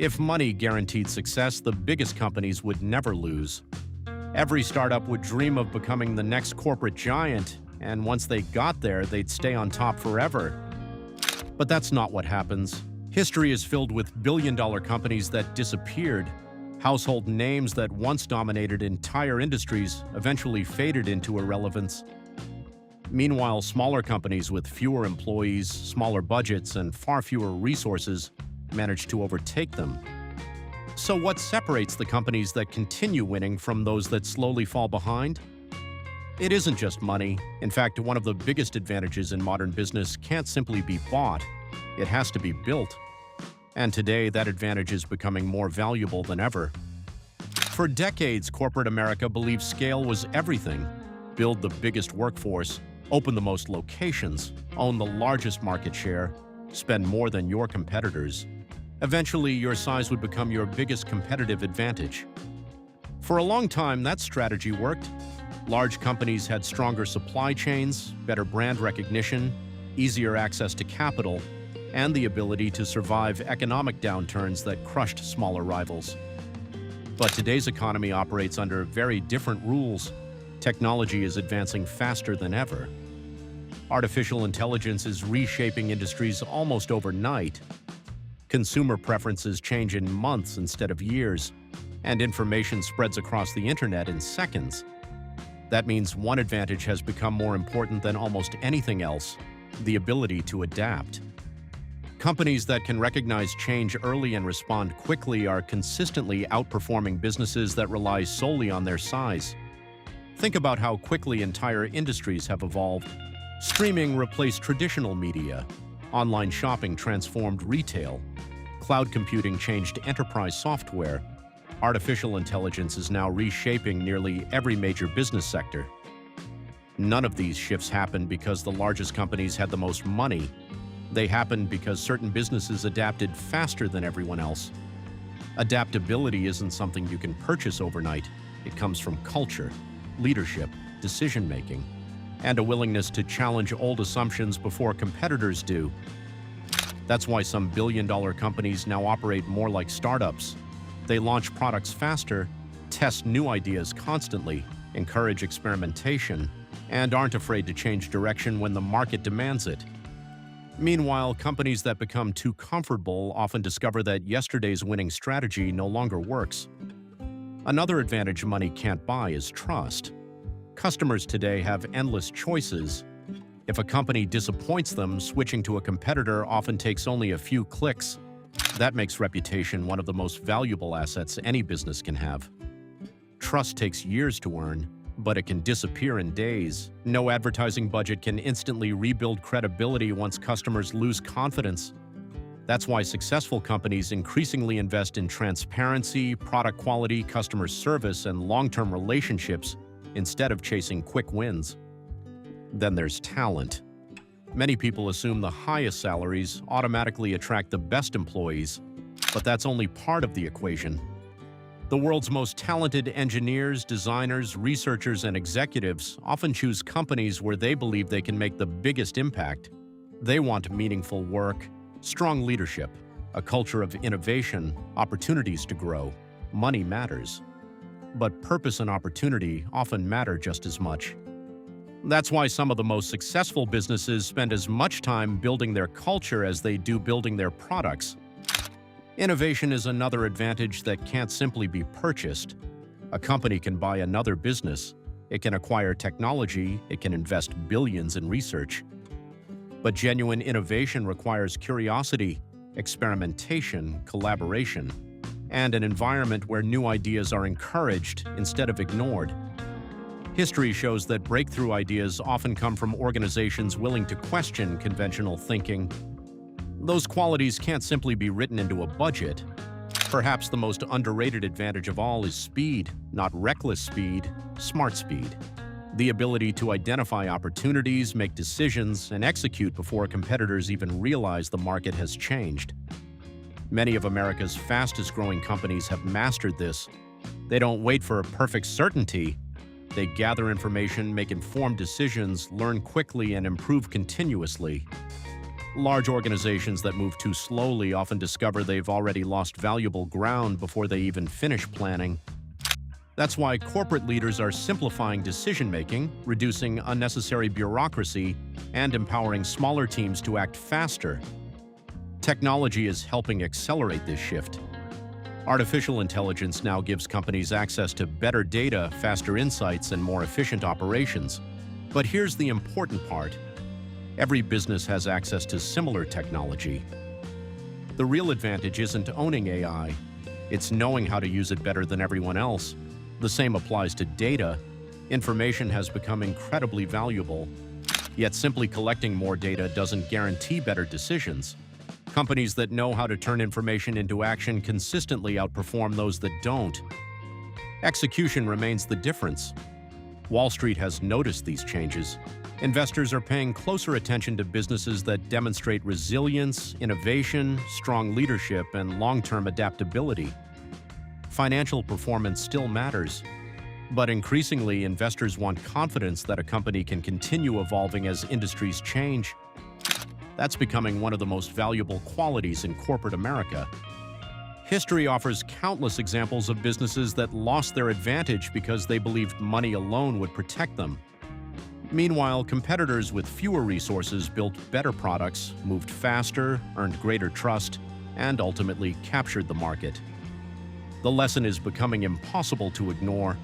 If money guaranteed success, the biggest companies would never lose. Every startup would dream of becoming the next corporate giant, and once they got there, they'd stay on top forever. But that's not what happens. History is filled with billion-dollar companies that disappeared. Household names that once dominated entire industries eventually faded into irrelevance. Meanwhile, smaller companies with fewer employees, smaller budgets, and far fewer resources managed to overtake them. So what separates the companies that continue winning from those that slowly fall behind? It isn't just money. In fact, one of the biggest advantages in modern business can't simply be bought. It has to be built. And today, that advantage is becoming more valuable than ever. For decades, corporate America believed scale was everything. Build the biggest workforce, open the most locations, own the largest market share, spend more than your competitors. Eventually, your size would become your biggest competitive advantage. For a long time, that strategy worked. Large companies had stronger supply chains, better brand recognition, easier access to capital, and the ability to survive economic downturns that crushed smaller rivals. But today's economy operates under very different rules. Technology is advancing faster than ever. Artificial intelligence is reshaping industries almost overnight. Consumer preferences change in months instead of years, and information spreads across the internet in seconds. That means one advantage has become more important than almost anything else: the ability to adapt. Companies that can recognize change early and respond quickly are consistently outperforming businesses that rely solely on their size. Think about how quickly entire industries have evolved. Streaming replaced traditional media. Online shopping transformed retail. Cloud computing changed enterprise software. Artificial intelligence is now reshaping nearly every major business sector. None of these shifts happened because the largest companies had the most money. They happened because certain businesses adapted faster than everyone else. Adaptability isn't something you can purchase overnight. It comes from culture, leadership, decision-making, and a willingness to challenge old assumptions before competitors do. That's why some billion-dollar companies now operate more like startups. They launch products faster, test new ideas constantly, encourage experimentation, and aren't afraid to change direction when the market demands it. Meanwhile, companies that become too comfortable often discover that yesterday's winning strategy no longer works. Another advantage money can't buy is trust. Customers today have endless choices. If a company disappoints them, switching to a competitor often takes only a few clicks. That makes reputation one of the most valuable assets any business can have. Trust takes years to earn, but it can disappear in days. No advertising budget can instantly rebuild credibility once customers lose confidence. That's why successful companies increasingly invest in transparency, product quality, customer service, and long-term relationships instead of chasing quick wins. Then there's talent. Many people assume the highest salaries automatically attract the best employees, but that's only part of the equation. The world's most talented engineers, designers, researchers, and executives often choose companies where they believe they can make the biggest impact. They want meaningful work, strong leadership, a culture of innovation, opportunities to grow. Money matters. But purpose and opportunity often matter just as much. That's why some of the most successful businesses spend as much time building their culture as they do building their products. Innovation is another advantage that can't simply be purchased. A company can buy another business. It can acquire technology. It can invest billions in research. But genuine innovation requires curiosity, experimentation, collaboration, and an environment where new ideas are encouraged instead of ignored. History shows that breakthrough ideas often come from organizations willing to question conventional thinking. Those qualities can't simply be written into a budget. Perhaps the most underrated advantage of all is speed, not reckless speed, smart speed. The ability to identify opportunities, make decisions, and execute before competitors even realize the market has changed. Many of America's fastest-growing companies have mastered this. They don't wait for a perfect certainty. They gather information, make informed decisions, learn quickly, and improve continuously. Large organizations that move too slowly often discover they've already lost valuable ground before they even finish planning. That's why corporate leaders are simplifying decision-making, reducing unnecessary bureaucracy, and empowering smaller teams to act faster. Technology is helping accelerate this shift. Artificial intelligence now gives companies access to better data, faster insights, and more efficient operations. But here's the important part. Every business has access to similar technology. The real advantage isn't owning AI, it's knowing how to use it better than everyone else. The same applies to data. Information has become incredibly valuable, yet simply collecting more data doesn't guarantee better decisions. Companies that know how to turn information into action consistently outperform those that don't. Execution remains the difference. Wall Street has noticed these changes. Investors are paying closer attention to businesses that demonstrate resilience, innovation, strong leadership, and long-term adaptability. Financial performance still matters, but increasingly investors want confidence that a company can continue evolving as industries change. That's becoming one of the most valuable qualities in corporate America. History offers countless examples of businesses that lost their advantage because they believed money alone would protect them. Meanwhile, competitors with fewer resources built better products, moved faster, earned greater trust, and ultimately captured the market. The lesson is becoming impossible to ignore.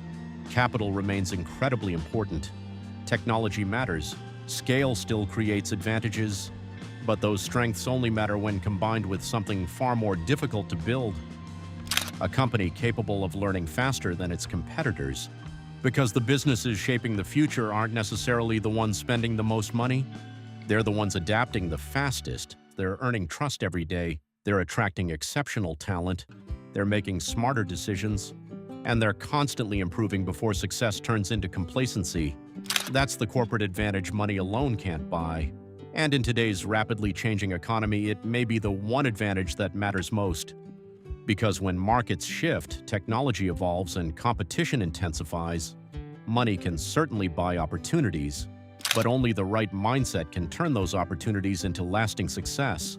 Capital remains incredibly important. Technology matters. Scale still creates advantages, but those strengths only matter when combined with something far more difficult to build. A company capable of learning faster than its competitors. Because the businesses shaping the future aren't necessarily the ones spending the most money. They're the ones adapting the fastest. They're earning trust every day. They're attracting exceptional talent. They're making smarter decisions. And they're constantly improving before success turns into complacency. That's the corporate advantage money alone can't buy. And in today's rapidly changing economy, it may be the one advantage that matters most. Because when markets shift, technology evolves, and competition intensifies, money can certainly buy opportunities, but only the right mindset can turn those opportunities into lasting success.